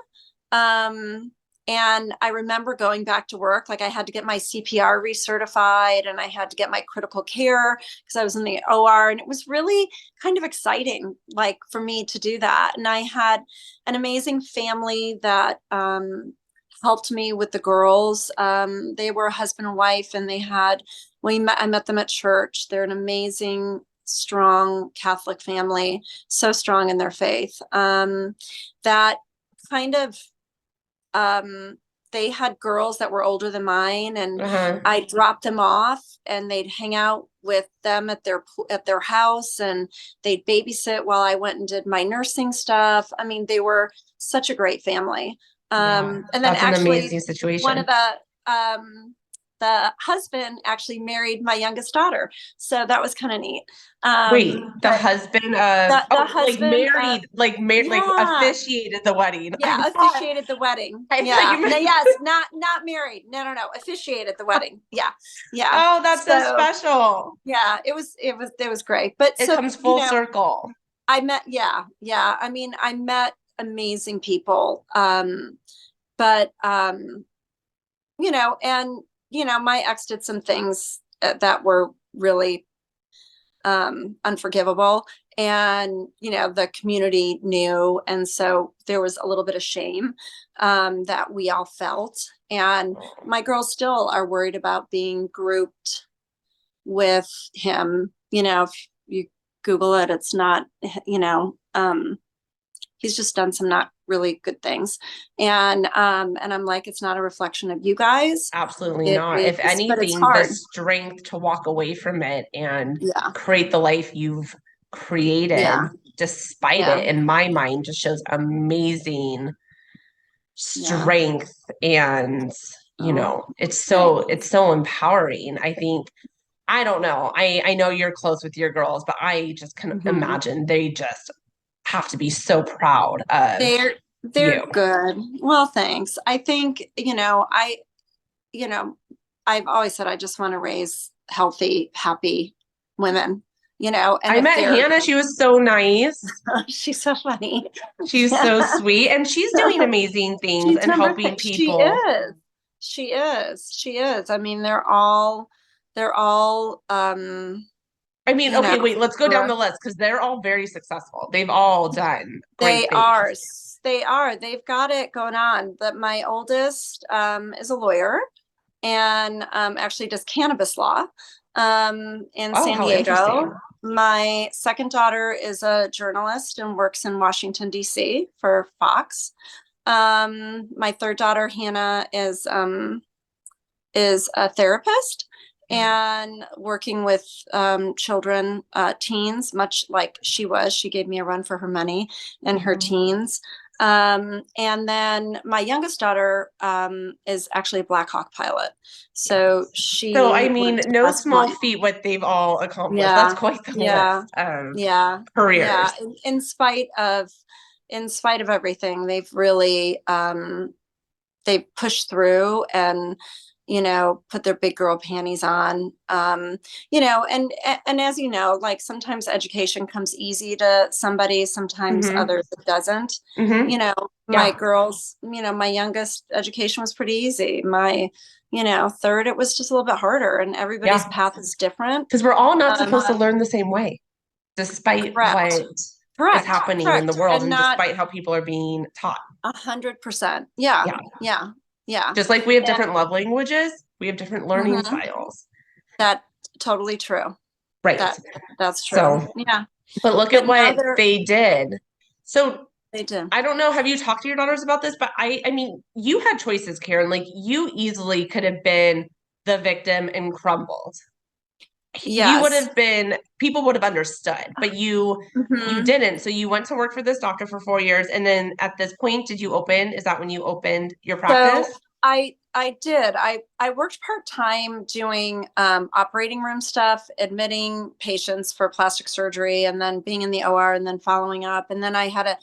And I remember going back to work, like I had to get my CPR recertified and I had to get my critical care because I was in the OR, and it was really kind of exciting, like for me to do that. And I had an amazing family that helped me with the girls. They were a husband and wife, and I met them at church. They're an amazing, strong Catholic family, so strong in their faith. That kind of they had girls that were older than mine, and I dropped them off and they'd hang out with them at their house, and they'd babysit while I went and did my nursing stuff. I mean, they were such a great family. And then that's actually an amazing situation. one of the husband actually married my youngest daughter. So that was kind of neat. Wait, the husband of the husband, like officiated the wedding. Yeah, officiated the wedding. Yeah. No, yes, not married. No. Officiated the wedding. Yeah. Yeah. Oh, that's so special. Yeah, it was great. But it comes full circle. I met, yeah. I mean, I met amazing people. My ex did some things that were really unforgivable, and the community knew, and so there was a little bit of shame that we all felt, and my girls still are worried about being grouped with him. If you Google it, it's not, he's just done some not really good things. And I'm like, it's not a reflection of you guys. Absolutely not. If anything, the strength to walk away from it and create the life you've created despite it, in my mind, just shows amazing strength. And, it's so empowering. I think, I don't know. I know you're close with your girls, but I just can imagine they just have to be so proud of they're you. Good. Well, thanks. I think, I've always said I just want to raise healthy, happy women, and I met Hannah. She was so nice. She's so funny. She's so sweet, and she's doing amazing things and helping people. She is. I mean, they're all I mean, okay, wait, let's go down the list because they're all very successful. They've all done great things. They are. They've got it going on. But my oldest is a lawyer and actually does cannabis law in San Diego. My second daughter is a journalist and works in Washington, D.C. for Fox. My third daughter, Hannah, is a therapist and working with children, teens, much like she was. She gave me a run for her money in her teens. And then my youngest daughter is actually a Black Hawk pilot. So I mean, no small feat what they've all accomplished. That's quite the list. Careers. Yeah. In spite of everything, they've really they've pushed through and put their big girl panties on, and as you know, like sometimes education comes easy to somebody, sometimes others it doesn't. My girls, my youngest education was pretty easy. My, third, it was just a little bit harder, and everybody's path is different. Because we're all not supposed to learn the same way, despite what is happening in the world, And and not despite how people are being taught. 100%. Yeah. Yeah. Yeah. Yeah. Just like we have And different love languages, we have different learning mhm, styles. that totally true. Right. That's true. So, Yeah. but look But at now what they did. So they do. I don't know, have you talked to your daughters about this? But I mean, you had choices, Karen. Like you easily could have been the victim and crumbled. You would Yes. have been, people would have understood, but you Mhm. didn't. So you went to work for this doctor for 4 years, and then at this point, did you open? Is that when you opened your practice? So I did. I worked part-time doing operating room stuff, admitting patients for plastic surgery, and then being in the OR and then following up. And then I had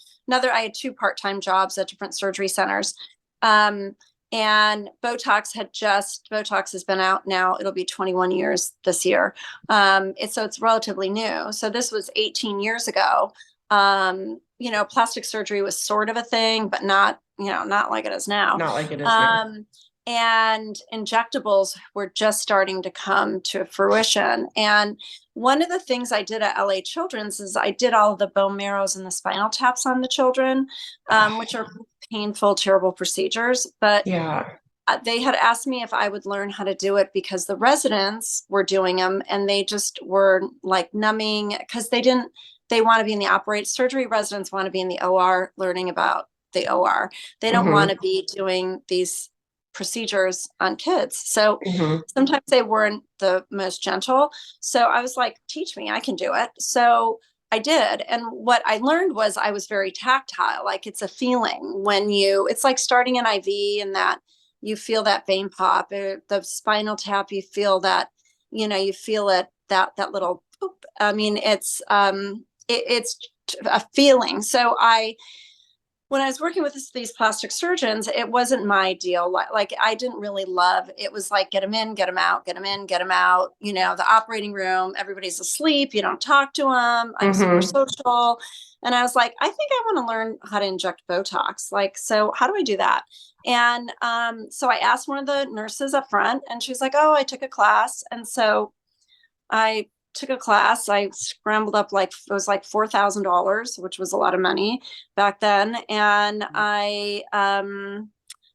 two part-time jobs at different surgery centers. Um, and Botox has been out now. It'll be 21 years this year. So it's relatively new. So this was 18 years ago. Plastic surgery was sort of a thing, but not like it is now. Not like it is now. And injectables were just starting to come to fruition. And one of the things I did at LA Children's is I did all of the bone marrows and the spinal taps on the children, which are painful, terrible procedures. But Yeah. they had asked me if I would learn how to do it because the residents were doing them and they just were like numbing because they want to be in the surgery residents want to be in the OR learning about the OR. They don't want to be doing these procedures on kids. So sometimes they weren't the most gentle. So I was like, teach me, I can do it. So I did. And what I learned was I was very tactile. Like it's a feeling it's like starting an IV and that you feel that vein pop, or the spinal tap, you feel that, you feel it, that little poop. I mean, it's a feeling. So when I was working with these plastic surgeons, it wasn't my deal. Like I didn't really love, it was like, get them in, get them out, get them in, get them out. The operating room, everybody's asleep. You don't talk to them. I'm super social. And I was like, I think I want to learn how to inject Botox. Like, so how do I do that? And so I asked one of the nurses up front and she's like, oh, I took a class. And so I took a class. I scrambled up it was like $4,000, which was a lot of money back then. And I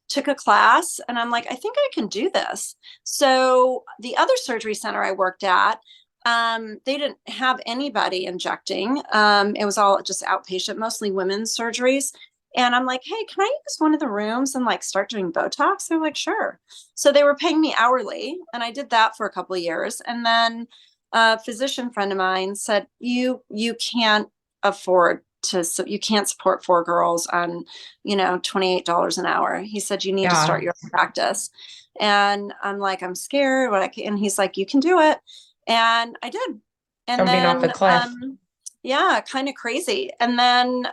took a class and I'm like, I think I can do this. So the other surgery center I worked at, they didn't have anybody injecting. It was all just outpatient, mostly women's surgeries. And I'm like, hey, can I use one of the rooms and like start doing Botox? They're like, sure. So they were paying me hourly. And I did that for a couple of years. And then a physician friend of mine said, you can't afford you can't support 4 girls on, $28 an hour. He said, you need to start your own practice. And I'm like, I'm scared. And he's like, you can do it. And I did. And Jumping then, off the cliff. yeah, kind of crazy. And then,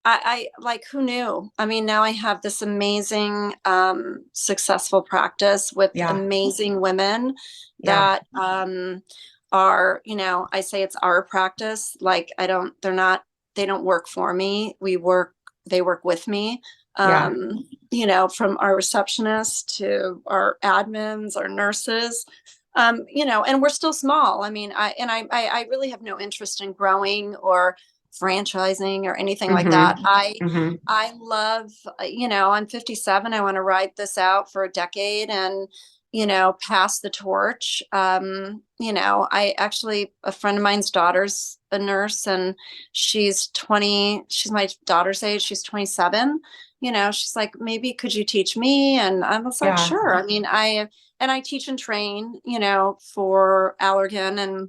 I like, who knew? I mean, now I have this amazing, successful practice with amazing women that, are, I say it's our practice. Like, they don't work for me. They work with me. From our receptionists to our admins, our nurses, and we're still small. I mean, I really have no interest in growing or franchising or anything like that. I love, I'm 57. I want to ride this out for a decade and, pass the torch. A friend of mine's daughter's a nurse and she's my daughter's age. She's 27. She's like, maybe could you teach me? And I was like, sure. I mean, I teach and train, for Allergan. And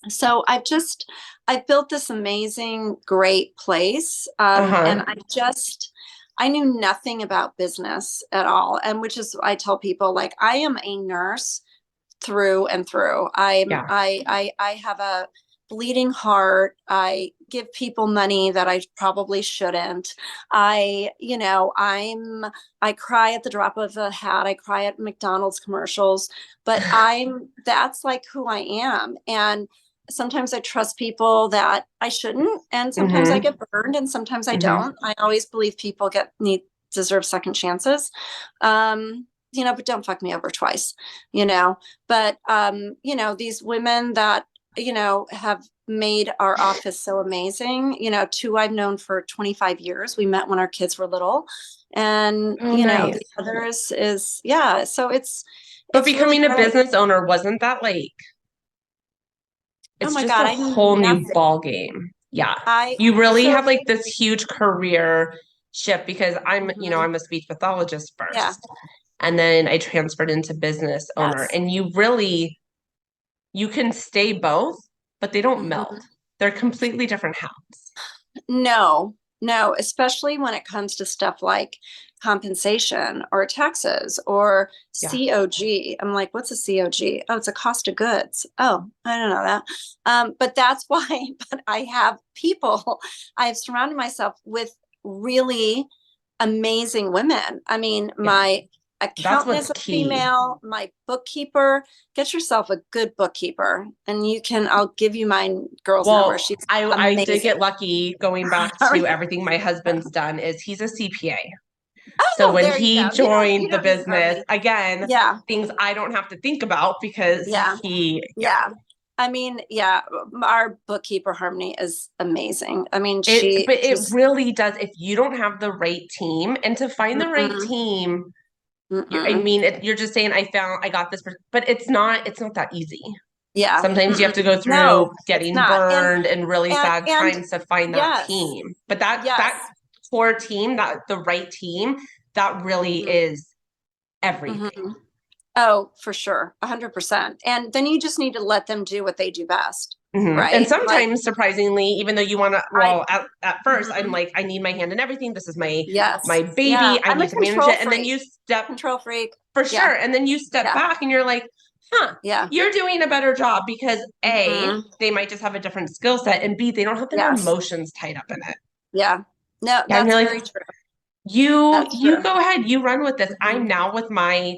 so I built this amazing, great place. And I knew nothing about business at all. And which is, I tell people, like, I am a nurse through and through. I have a bleeding heart. I give people money that I probably shouldn't. I cry at the drop of a hat. I cry at McDonald's commercials, but that's like who I am. And sometimes I trust people that I shouldn't. And sometimes I get burned and sometimes I don't. I always believe people deserve second chances. But don't fuck me over twice, but, these women that, have made our office so amazing. You know, two I've known for 25 years. We met when our kids were little. And, Oh, you know, nice. the others is, yeah. So But it's really becoming a great. business owner, wasn't that like, Oh it's my just God, a I knew whole new nothing. ball game. Yeah. I, You really so, have like this huge career shift because mhm, I'm a speech pathologist yeah, first. And then I transferred into business owner. yes. And you can stay both, but they don't meld. Mhm. They're completely different hats. No, no, especially when it comes to stuff like compensation or taxes or Yeah. COG. I'm like, what's a COG? Oh, it's a cost of goods. Oh, I don't know that. But that's why, but I have people, I've surrounded myself with really amazing women. I mean, Yeah. my That's accountant what's is a key. female, my bookkeeper, get yourself a good bookkeeper and I'll give you my girl's number. Well, She's I did amazing. get lucky going back to everything my husband's done is he's a CPA. So Oh, when there you he go. You joined the don't need business, Harmony. again, Yeah, things I don't have to think about because yeah, yeah. yeah. I mean, yeah, our bookkeeper Harmony is amazing. I mean, But it she's really does. If you don't have the right team, and to find the right mm-mm, team, I mm-mm. mean, you're just saying I got this, but it's not that easy. Yeah, Sometimes you have mm-mm. to go No, through it's getting not. burned and really sad And times to find that yes, team. But that yes. core team, that the right team, that really is everything. Mm-hmm. Oh, for sure, 100%. And then you just need to let them do what they do best, And right? Like sometimes, surprisingly, even though you want to, I, well, at first, I'm mhm. like, I need my hand in everything. This is my Yes, yeah. baby. I I'm a need to manage control it. And then freak. you step Control freak. for Yeah, sure. And then you step yeah, back and you're like, huh, yeah. you're doing a better job because A, Hmm. they might just have a different skill set, and B, they don't have their Yes. emotions tied up in it. Yeah. No, Yeah, and you're that's like, very true. That's you true. go ahead, you run with this. I'm Hmm. now with my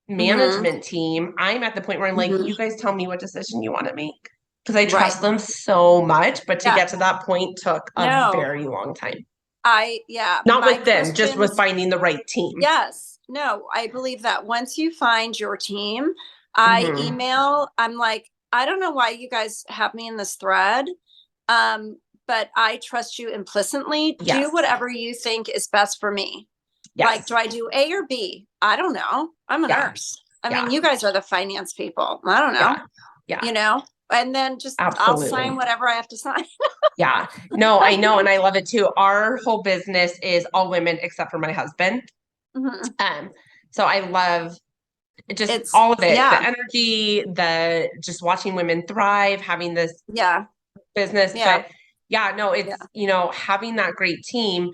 Hmm. management team. I'm at the point where I'm like, Hmm. you guys tell me what decision you want to make because I Right. trust them so much. But to Yeah. get to that point took a No, very long time. yeah, Not my with them, just with questions. finding the right team. Yes. No, I believe that once you find your team, Hmm. I'm like, I don't know why you guys have me in this thread. Um, but I trust you implicitly. Do Yes. whatever you think is best for me. Like, Yes. do I do A or B? I don't know. I'm a Yeah. nurse. I mean, Yeah. you guys are the finance people. I don't know, Yeah. Yeah. you know, and then just I'll Absolutely. sign whatever I have to sign. Yeah. No, I know. And I love it too. Our whole business is all women except for my husband. Mhm. Um, so I love just It's, all of it, the yeah, energy, the just watching women thrive, having this yeah, business. yeah, But yeah, no, it's, yeah. having that great team,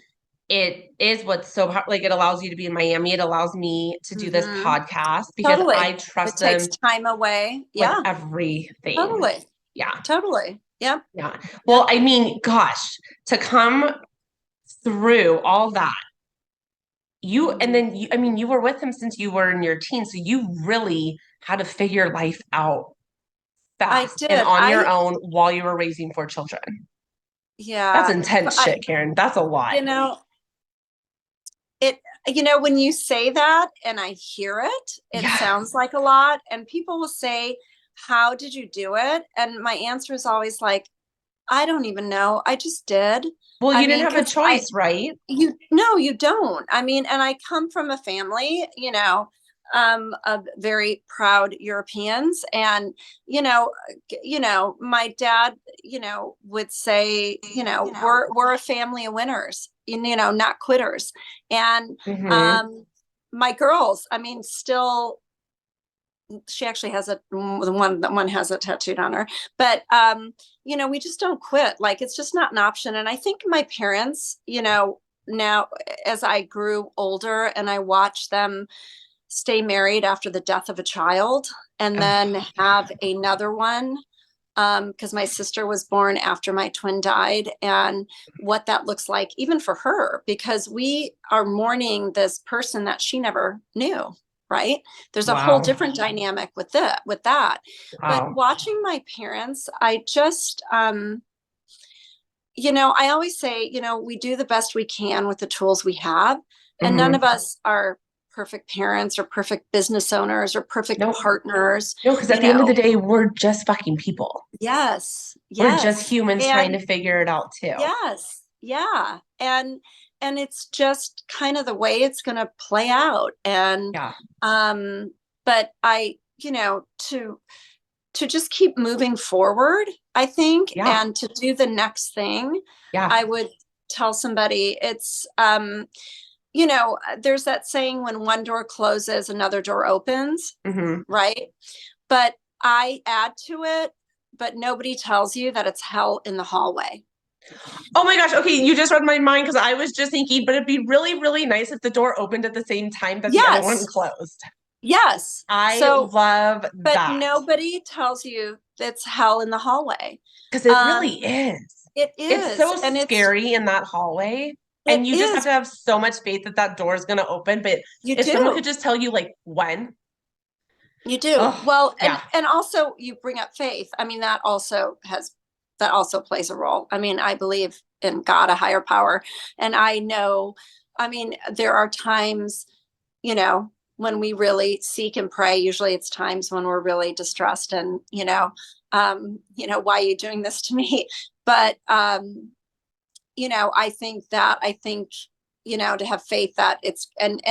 it is what's so like it allows you to be in Miami. It allows me to do this Hmm. podcast because I Totally. It trust takes them time away. with Yeah, everything. totally. Yeah. Totally. Yep. Yeah. Well, Yep. I mean, gosh, to come through all that, and Hmm. then I mean, you were with him since you were in your teens, so you really had to figure life out I fast and did. on your own while you were raising four children. That's Yeah, intense I, shit, Karen. That's a lot. you know, it, when you say that and I hear it, it Yeah. sounds like a lot. And people will say, how did you do it? And my answer is always like, I don't even know. I just did. Well, I you didn't mean, have a because choice, right? no, you don't. I mean, and I come from a family, of very proud Europeans. And, my dad, would say, we're a family of winners, not quitters. And Hmm. my girls, I mean, still, she actually has the one has it tattooed on her, but we just don't quit. Like, it's just not an option. And I think my parents, now as I grew older and I watched them stay married after the death of a child and then have another one, because my sister was born after my twin died, and what that looks like even for her, because we are mourning this person that she never knew. Right. There's a whole Wow. different dynamic with that. But Wow. watching my parents, I just, I always say, we do the best we can with the tools we have, and none Hmm. of us are perfect parents or perfect business owners or perfect Nope. partners. No, because at the end of the day, we're just fucking people. Yes. We're just humans trying to figure it out too. Yes. Yeah. And it's just kind of the way it's going to play out. And, but to just keep moving forward, I think, and to do the next thing, I would tell somebody it's, there's that saying, when one door closes, another door opens, right? But I add to it, but nobody tells you that it's hell in the hallway. Oh my gosh. Okay. You just read my mind, because I was just thinking, but it'd be really, really nice if the door opened at the same time that the other one closed. Yes. I love that. But nobody tells you it's hell in the hallway. Because it really is. It is. It's so scary in that hallway. And you just have to have so much faith that that door is going to open. But if someone could just tell you, like, when. You do. Well, and also you bring up faith. I mean, that also plays a role. I mean, I believe in God, a higher power. And I know, I mean, there are times, when we really seek and pray. Usually it's times when we're really distressed and, why are you doing this to me? But, I think to have faith that it's, and,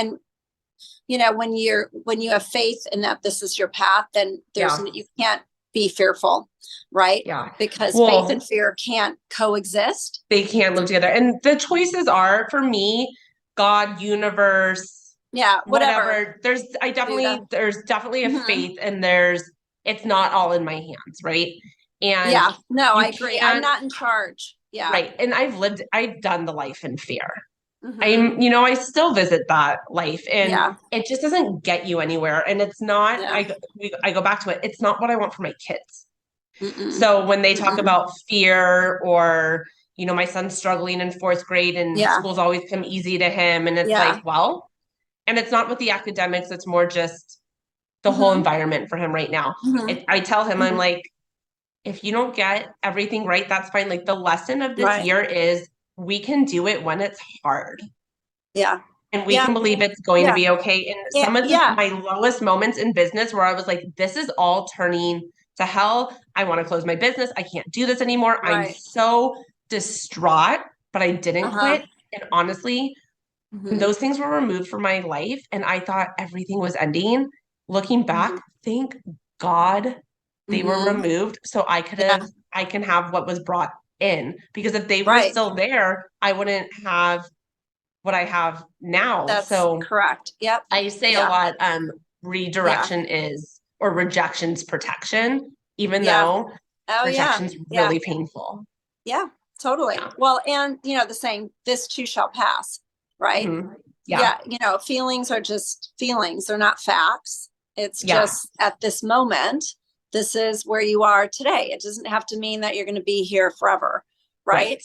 when you have faith in that this is your path, then you can't be fearful, right? Yeah. Because faith and fear can't coexist. They can't live together. And the choices are, for me, God, universe, whatever. There's definitely a faith, and it's not all in my hands, right? And I agree. I'm not in charge. Yeah. Right. And I've done the life in fear. I still visit that life, and it just doesn't get you anywhere. And it's not, I go back to it. It's not what I want for my kids. So when they talk about fear, or, my son's struggling in 4th grade and school's always come easy to him. And it's like, well, and it's not with the academics. It's more just the whole environment for him right now. I tell him, I'm like, if you don't get everything right, that's fine. Like, the lesson of this year is we can do it when it's hard. Yeah. And we can believe it's going to be okay. And some of my lowest moments in business, where I was like, this is all turning to hell. I want to close my business. I can't do this anymore. I'm so distraught, but I didn't quit. And honestly, those things were removed from my life, and I thought everything was ending. Looking back, thank God they were removed, so I can have what was brought in. Because if they were still there, I wouldn't have what I have now. That's correct. Yep. I say a lot, redirection is, or rejection's protection, even though rejection's really painful. Yeah, totally. Well, and the saying, this too shall pass, right? Feelings are just feelings. They're not facts. It's just, at this moment, this is where you are today. It doesn't have to mean that you're going to be here forever. Right.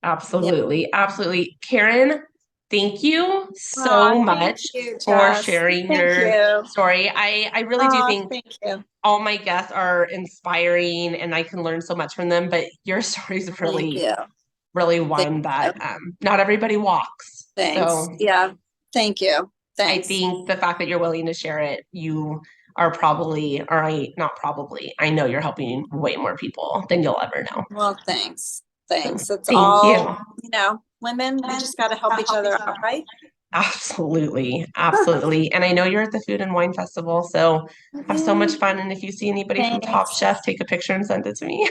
Absolutely. Absolutely. Karen, thank you so much for sharing your story. I really do think all my guests are inspiring, and I can learn so much from them, but your story is really one that not everybody walks. Thanks. So, thank you. Thanks. I think the fact that you're willing to share it, you are probably, I know you're helping way more people than you'll ever know. Well, thanks. It's all, women, we just got to help each other out, right? Absolutely. Absolutely. And I know you're at the Food and Wine Festival, so have so much fun. And if you see anybody from Top Chef, take a picture and send it to me.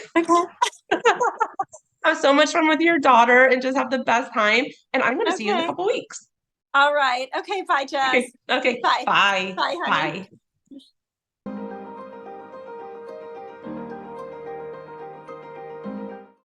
Have so much fun with your daughter, and just have the best time. And I'm going to see you in a couple weeks. All right. Okay. Bye, Jess. Okay. Bye. Bye. Bye, honey. Bye.